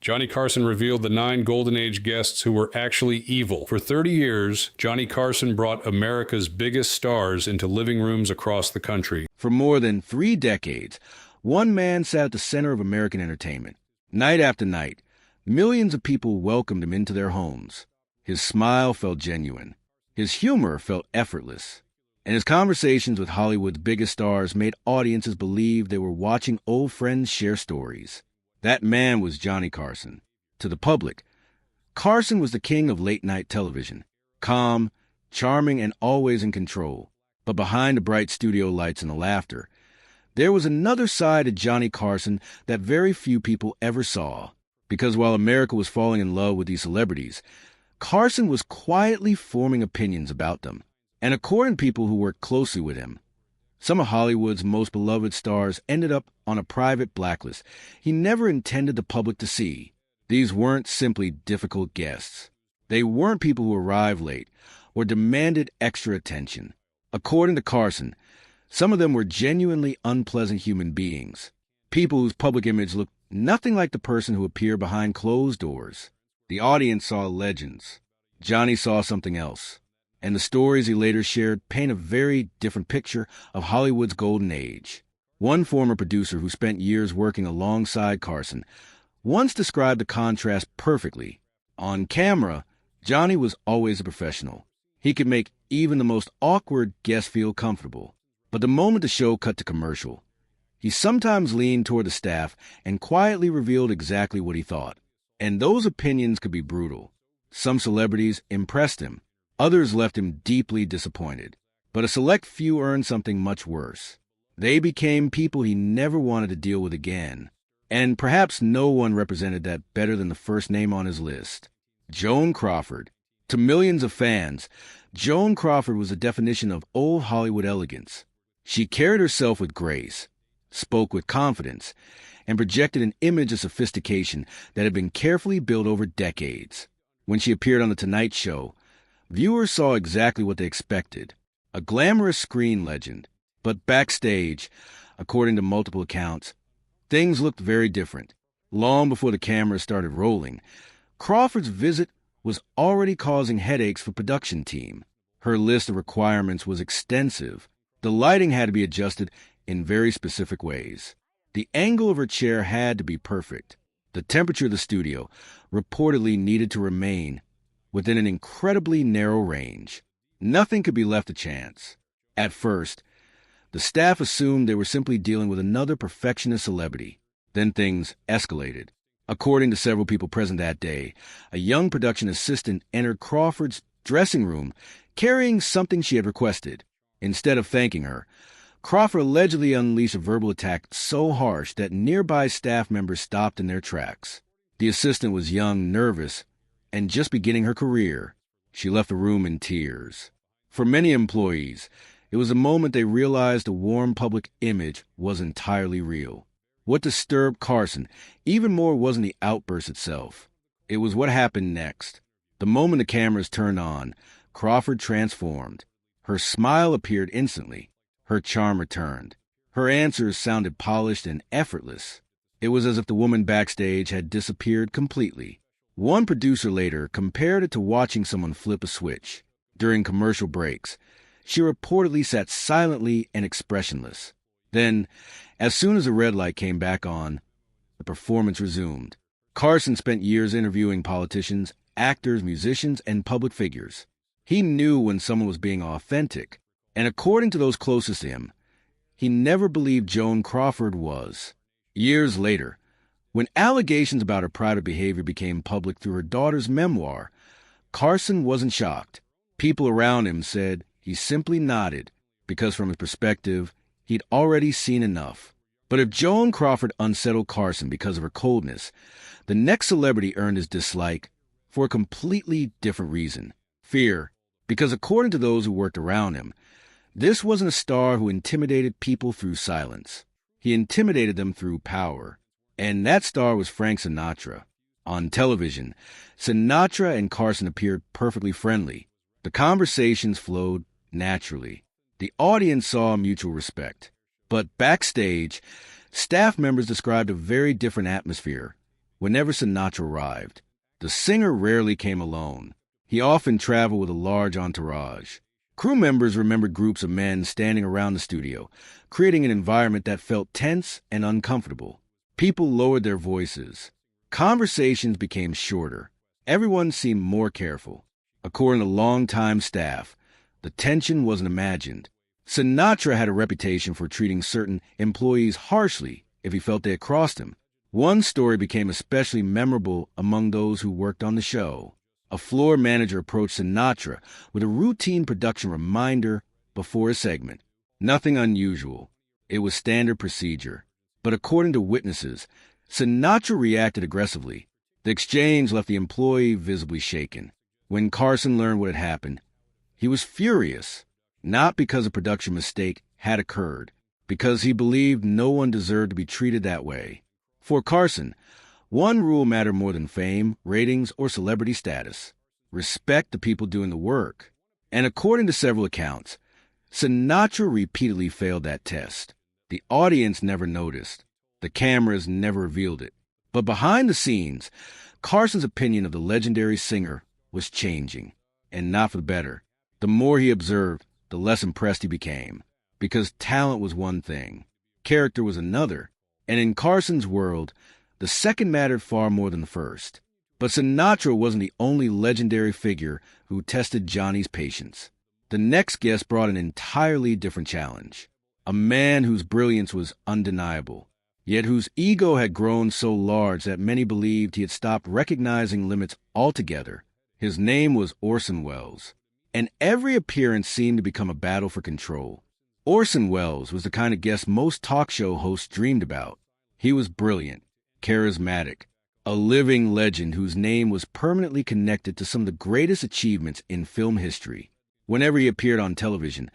Johnny Carson revealed the 9 Golden Age guests who were actually evil. For 30 years, Johnny Carson brought America's biggest stars into living rooms across the country. For more than 3 decades, one man sat at the center of American entertainment. Night after night, millions of people welcomed him into their homes. His smile felt genuine. His humor felt effortless. And his conversations with Hollywood's biggest stars made audiences believe they were watching old friends share stories. That man was Johnny Carson. To the public, Carson was the king of late-night television. Calm, charming, and always in control. But behind the bright studio lights and the laughter, there was another side to Johnny Carson that very few people ever saw. Because while America was falling in love with these celebrities, Carson was quietly forming opinions about them. And according to people who worked closely with him, some of Hollywood's most beloved stars ended up on a private blacklist he never intended the public to see. These weren't simply difficult guests. They weren't people who arrived late or demanded extra attention. According to Carson, some of them were genuinely unpleasant human beings, people whose public image looked nothing like the person who appeared behind closed doors. The audience saw legends. Johnny saw something else. And the stories he later shared paint a very different picture of Hollywood's golden age. One former producer who spent years working alongside Carson once described the contrast perfectly. On camera, Johnny was always a professional. He could make even the most awkward guest feel comfortable. But the moment the show cut to commercial, he sometimes leaned toward the staff and quietly revealed exactly what he thought. And those opinions could be brutal. Some celebrities impressed him. Others left him deeply disappointed. But a select few earned something much worse. They became people he never wanted to deal with again. And perhaps no one represented that better than the first name on his list, Joan Crawford. To millions of fans, Joan Crawford was a definition of old Hollywood elegance. She carried herself with grace, spoke with confidence, and projected an image of sophistication that had been carefully built over decades. When she appeared on The Tonight Show, viewers saw exactly what they expected, a glamorous screen legend. But backstage, according to multiple accounts, things looked very different. Long before the cameras started rolling, Crawford's visit was already causing headaches for the production team. Her list of requirements was extensive. The lighting had to be adjusted in very specific ways. The angle of her chair had to be perfect. The temperature of the studio reportedly needed to remain within an incredibly narrow range. Nothing could be left to chance. At first, the staff assumed they were simply dealing with another perfectionist celebrity. Then things escalated. According to several people present that day, a young production assistant entered Crawford's dressing room carrying something she had requested. Instead of thanking her, Crawford allegedly unleashed a verbal attack so harsh that nearby staff members stopped in their tracks. The assistant was young, nervous, and just beginning her career. She left the room in tears. For many employees, it was a moment they realized the warm public image was entirely real. What disturbed Carson even more wasn't the outburst itself. It was what happened next. The moment the cameras turned on, Crawford transformed. Her smile appeared instantly. Her charm returned. Her answers sounded polished and effortless. It was as if the woman backstage had disappeared completely. One producer later compared it to watching someone flip a switch. During commercial breaks, she reportedly sat silently and expressionless. Then, as soon as the red light came back on, the performance resumed. Carson spent years interviewing politicians, actors, musicians, and public figures. He knew when someone was being authentic, and according to those closest to him, he never believed Joan Crawford was. Years later, when allegations about her private behavior became public through her daughter's memoir, Carson wasn't shocked. People around him said he simply nodded, because from his perspective, he'd already seen enough. But if Joan Crawford unsettled Carson because of her coldness, the next celebrity earned his dislike for a completely different reason. Fear, because according to those who worked around him, this wasn't a star who intimidated people through silence. He intimidated them through power. And that star was Frank Sinatra. On television, Sinatra and Carson appeared perfectly friendly. The conversations flowed naturally. The audience saw mutual respect. But backstage, staff members described a very different atmosphere. whenever Sinatra arrived. The singer rarely came alone. He often traveled with a large entourage. Crew members remembered groups of men standing around the studio, creating an environment that felt tense and uncomfortable. People lowered their voices. Conversations became shorter. Everyone seemed more careful. According to longtime staff, the tension wasn't imagined. Sinatra had a reputation for treating certain employees harshly if he felt they had crossed him. One story became especially memorable among those who worked on the show. A floor manager approached Sinatra with a routine production reminder before a segment. Nothing unusual. It was standard procedure. But according to witnesses, Sinatra reacted aggressively. The exchange left the employee visibly shaken. When Carson learned what had happened, he was furious, not because a production mistake had occurred, because he believed no one deserved to be treated that way. For Carson, one rule mattered more than fame, ratings, or celebrity status. Respect the people doing the work. And according to several accounts, Sinatra repeatedly failed that test. The audience never noticed. The cameras never revealed it. But behind the scenes, Carson's opinion of the legendary singer was changing, and not for the better. The more he observed, the less impressed he became, because talent was one thing, character was another, and in Carson's world, the second mattered far more than the first. But Sinatra wasn't the only legendary figure who tested Johnny's patience. The next guest brought an entirely different challenge, a man whose brilliance was undeniable, yet whose ego had grown so large that many believed he had stopped recognizing limits altogether. His name was Orson Welles, and every appearance seemed to become a battle for control. Orson Welles was the kind of guest most talk show hosts dreamed about. He was brilliant, charismatic, a living legend whose name was permanently connected to some of the greatest achievements in film history. Whenever he appeared on television,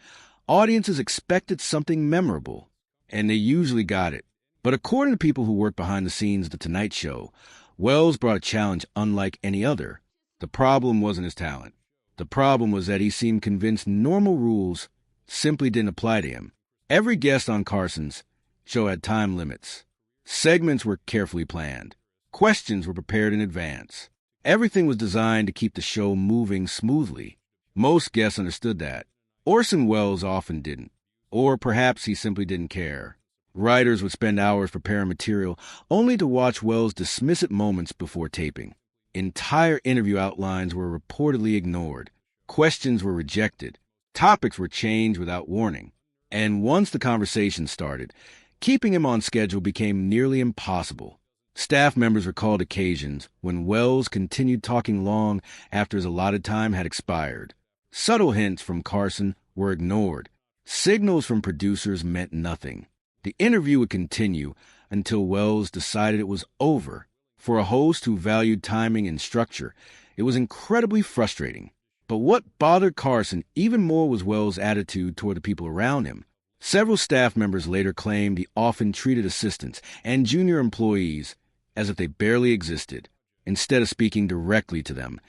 audiences expected something memorable, and they usually got it. But according to people who worked behind the scenes of The Tonight Show, Welles brought a challenge unlike any other. The problem wasn't his talent. The problem was that he seemed convinced normal rules simply didn't apply to him. Every guest on Carson's show had time limits. Segments were carefully planned. Questions were prepared in advance. Everything was designed to keep the show moving smoothly. Most guests understood that. Orson Welles often didn't. Or perhaps he simply didn't care. Writers would spend hours preparing material only to watch Welles dismiss it moments before taping. Entire interview outlines were reportedly ignored. Questions were rejected. Topics were changed without warning. And once the conversation started, keeping him on schedule became nearly impossible. Staff members recalled occasions when Welles continued talking long after his allotted time had expired. Subtle hints from Carson were ignored. Signals from producers meant nothing. The interview would continue until Welles decided it was over. For a host who valued timing and structure, it was incredibly frustrating. But what bothered Carson even more was Welles' attitude toward the people around him. Several staff members later claimed he often treated assistants and junior employees as if they barely existed. Instead of speaking directly to them,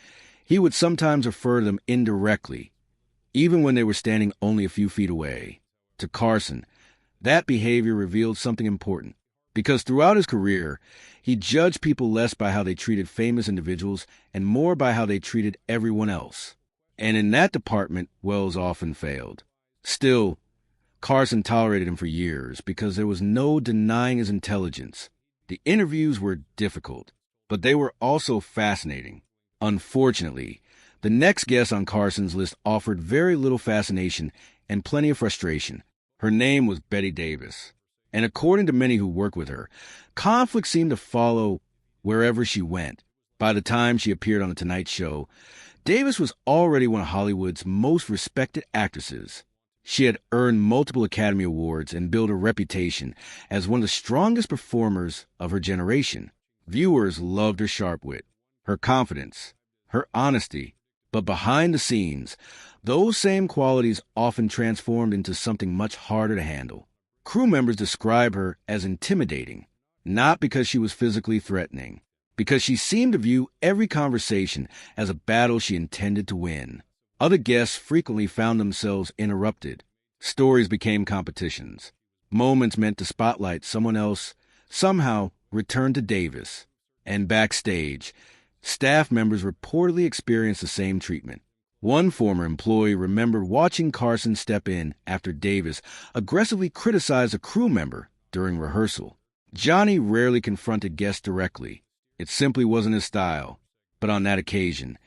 he would sometimes refer to them indirectly, even when they were standing only a few feet away. To Carson, that behavior revealed something important, because throughout his career, he judged people less by how they treated famous individuals and more by how they treated everyone else. And in that department, Welles often failed. Still, Carson tolerated him for years because there was no denying his intelligence. The interviews were difficult, but they were also fascinating. Unfortunately, the next guest on Carson's list offered very little fascination and plenty of frustration. Her name was Bette Davis. And according to many who worked with her, conflict seemed to follow wherever she went. By the time she appeared on The Tonight Show, Davis was already one of Hollywood's most respected actresses. She had earned multiple Academy Awards and built a reputation as one of the strongest performers of her generation. Viewers loved her sharp wit, her confidence, her honesty. But behind the scenes, those same qualities often transformed into something much harder to handle. Crew members describe her as intimidating, not because she was physically threatening, because she seemed to view every conversation as a battle she intended to win. Other guests frequently found themselves interrupted. Stories became competitions. Moments meant to spotlight someone else somehow returned to Davis. And backstage, staff members reportedly experienced the same treatment. One former employee remembered watching Carson step in after Davis aggressively criticized a crew member during rehearsal. Johnny rarely confronted guests directly. It simply wasn't his style. But on that occasion,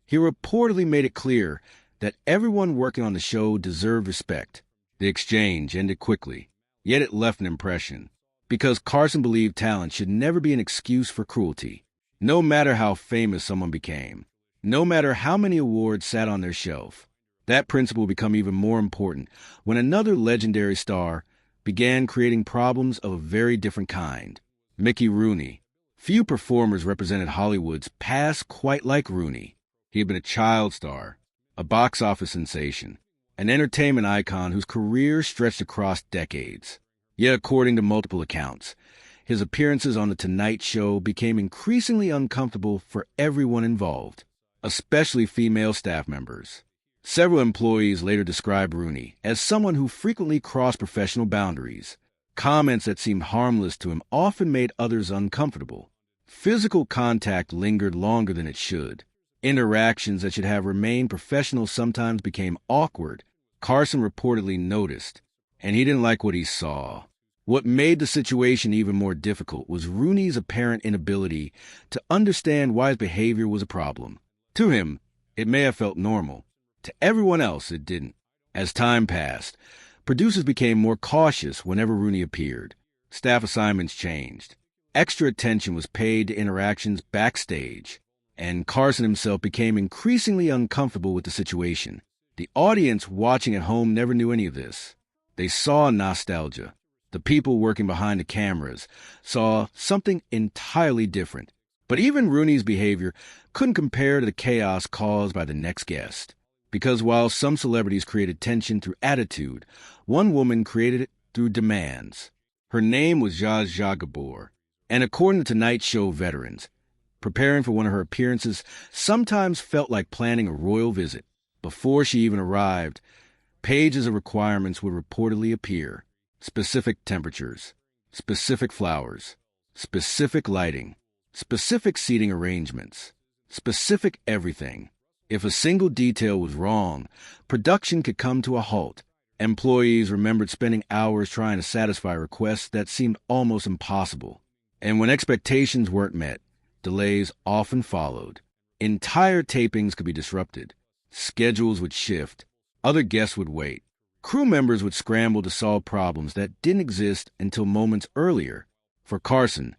he reportedly made it clear that everyone working on the show deserved respect. The exchange ended quickly, yet it left an impression, because Carson believed talent should never be an excuse for cruelty. No matter how famous someone became, no matter how many awards sat on their shelf, that principle became even more important when another legendary star began creating problems of a very different kind. Mickey Rooney. Few performers represented Hollywood's past quite like Rooney. He had been a child star, a box office sensation, an entertainment icon whose career stretched across decades. Yet, according to multiple accounts, his appearances on The Tonight Show became increasingly uncomfortable for everyone involved, especially female staff members. Several employees later described Rooney as someone who frequently crossed professional boundaries. Comments that seemed harmless to him often made others uncomfortable. Physical contact lingered longer than it should. Interactions that should have remained professional sometimes became awkward. Carson reportedly noticed, and he didn't like what he saw. What made the situation even more difficult was Rooney's apparent inability to understand why his behavior was a problem. To him, it may have felt normal. To everyone else, it didn't. As time passed, producers became more cautious whenever Rooney appeared. Staff assignments changed. Extra attention was paid to interactions backstage, and Carson himself became increasingly uncomfortable with the situation. The audience watching at home never knew any of this. They saw nostalgia. The people working behind the cameras saw something entirely different. But even Rooney's behavior couldn't compare to the chaos caused by the next guest. Because while some celebrities created tension through attitude, one woman created it through demands. Her name was Zsa Zsa Gabor, and according to Tonight Show veterans, preparing for one of her appearances sometimes felt like planning a royal visit. Before she even arrived, pages of requirements would reportedly appear. Specific temperatures, specific flowers, specific lighting, specific seating arrangements, specific everything. If a single detail was wrong, production could come to a halt. Employees remembered spending hours trying to satisfy requests that seemed almost impossible. And when expectations weren't met, delays often followed. Entire tapings could be disrupted. Schedules would shift. Other guests would wait. Crew members would scramble to solve problems that didn't exist until moments earlier. For Carson,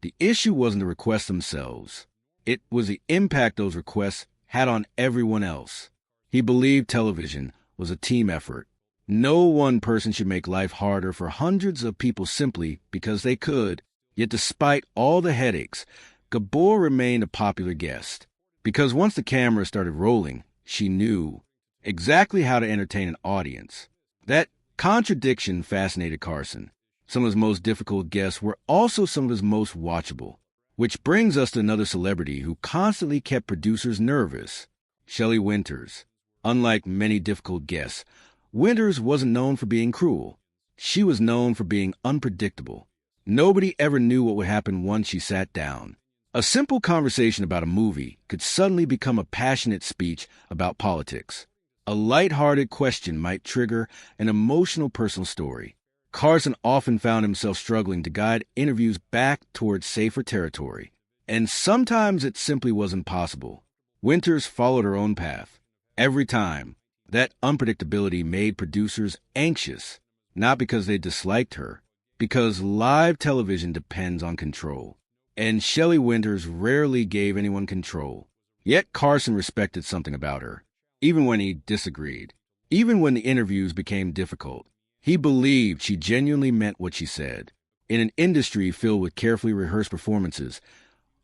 the issue wasn't the requests themselves. It was the impact those requests had on everyone else. He believed television was a team effort. No one person should make life harder for hundreds of people simply because they could. Yet despite all the headaches, Gabor remained a popular guest. Because once the camera started rolling, she knew exactly how to entertain an audience. That contradiction fascinated Carson. Some of his most difficult guests were also some of his most watchable. Which brings us to another celebrity who constantly kept producers nervous, Shelley Winters. Unlike many difficult guests, Winters wasn't known for being cruel. She was known for being unpredictable. Nobody ever knew what would happen once she sat down. A simple conversation about a movie could suddenly become a passionate speech about politics. A light-hearted question might trigger an emotional personal story. Carson often found himself struggling to guide interviews back towards safer territory. And sometimes it simply wasn't possible. Winters followed her own path. Every time, that unpredictability made producers anxious, not because they disliked her, because live television depends on control. And Shelley Winters rarely gave anyone control. Yet Carson respected something about her, even when he disagreed, even when the interviews became difficult. He believed she genuinely meant what she said. In an industry filled with carefully rehearsed performances,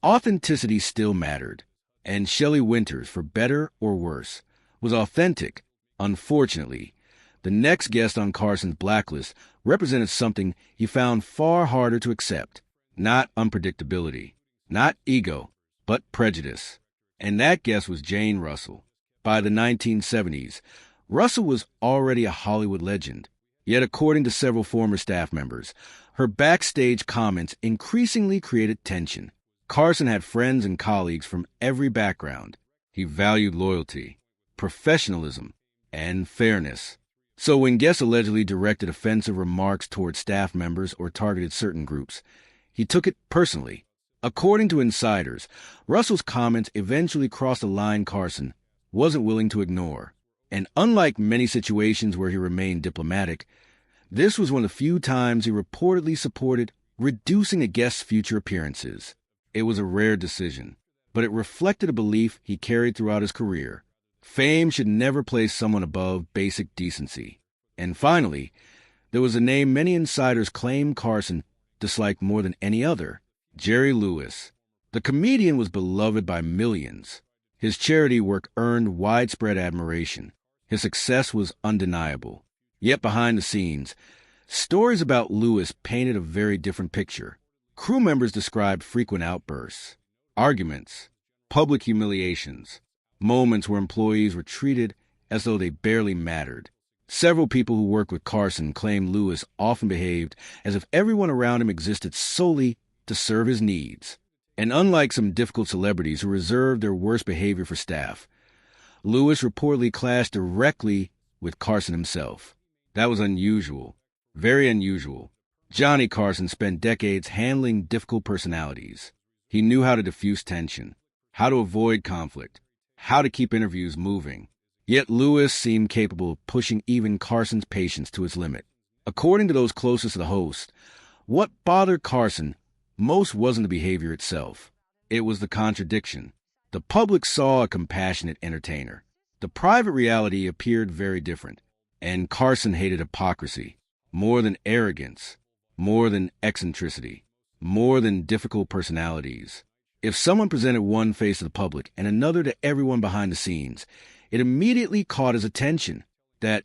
authenticity still mattered. And Shelley Winters, for better or worse, was authentic. Unfortunately, the next guest on Carson's blacklist represented something he found far harder to accept. Not unpredictability, not ego, but prejudice. And that guest was Jane Russell. By the 1970s, Russell was already a Hollywood legend. Yet according to several former staff members, her backstage comments increasingly created tension. Carson had friends and colleagues from every background. He valued loyalty, professionalism, and fairness. So when guests allegedly directed offensive remarks toward staff members or targeted certain groups, he took it personally. According to insiders, Russell's comments eventually crossed a line Carson wasn't willing to ignore. And unlike many situations where he remained diplomatic, this was one of the few times he reportedly supported reducing a guest's future appearances. It was a rare decision, but it reflected a belief he carried throughout his career. Fame should never place someone above basic decency. And finally, there was a name many insiders claim Carson disliked more than any other: Jerry Lewis. The comedian was beloved by millions. His charity work earned widespread admiration. His success was undeniable. Yet behind the scenes, stories about Lewis painted a very different picture. Crew members described frequent outbursts, arguments, public humiliations, moments where employees were treated as though they barely mattered. Several people who worked with Carson claimed Lewis often behaved as if everyone around him existed solely to serve his needs. And unlike some difficult celebrities who reserved their worst behavior for staff, Lewis reportedly clashed directly with Carson himself. That was unusual, very unusual. Johnny Carson spent decades handling difficult personalities. He knew how to diffuse tension, how to avoid conflict, how to keep interviews moving. Yet Lewis seemed capable of pushing even Carson's patience to its limit. According to those closest to the host, what bothered Carson most wasn't the behavior itself. It was the contradiction. The public saw a compassionate entertainer. The private reality appeared very different. And Carson hated hypocrisy, more than arrogance, more than eccentricity, more than difficult personalities. If someone presented one face to the public and another to everyone behind the scenes, it immediately caught his attention. That,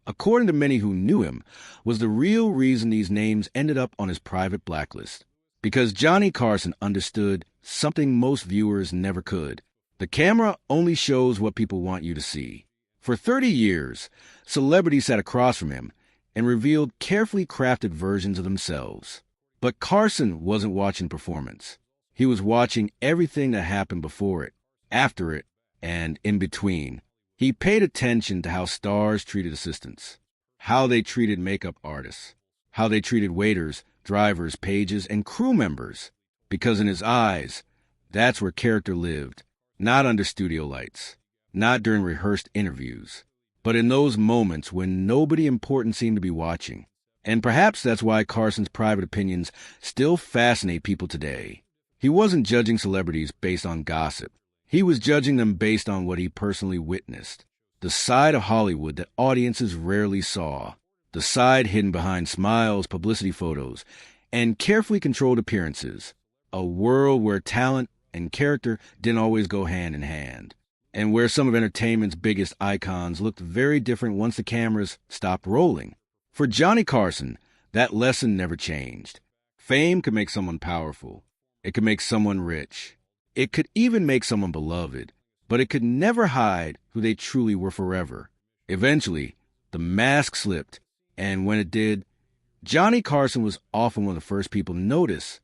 according to many who knew him, was the real reason these names ended up on his private blacklist. Because Johnny Carson understood something most viewers never could. The camera only shows what people want you to see. For 30 years, celebrities sat across from him and revealed carefully crafted versions of themselves. But Carson wasn't watching performance. He was watching everything that happened before it, after it, and in between. He paid attention to how stars treated assistants, how they treated makeup artists, how they treated waiters, drivers, pages, and crew members. Because in his eyes, that's where character lived, not under studio lights, not during rehearsed interviews, but in those moments when nobody important seemed to be watching. And perhaps that's why Carson's private opinions still fascinate people today. He wasn't judging celebrities based on gossip. He was judging them based on what he personally witnessed. The side of Hollywood that audiences rarely saw. The side hidden behind smiles, publicity photos, and carefully controlled appearances. A world where talent and character didn't always go hand in hand. And where some of entertainment's biggest icons looked very different once the cameras stopped rolling. For Johnny Carson, that lesson never changed. Fame could make someone powerful. It could make someone rich. It could even make someone beloved. But it could never hide who they truly were forever. Eventually, the mask slipped, and when it did, Johnny Carson was often one of the first people to notice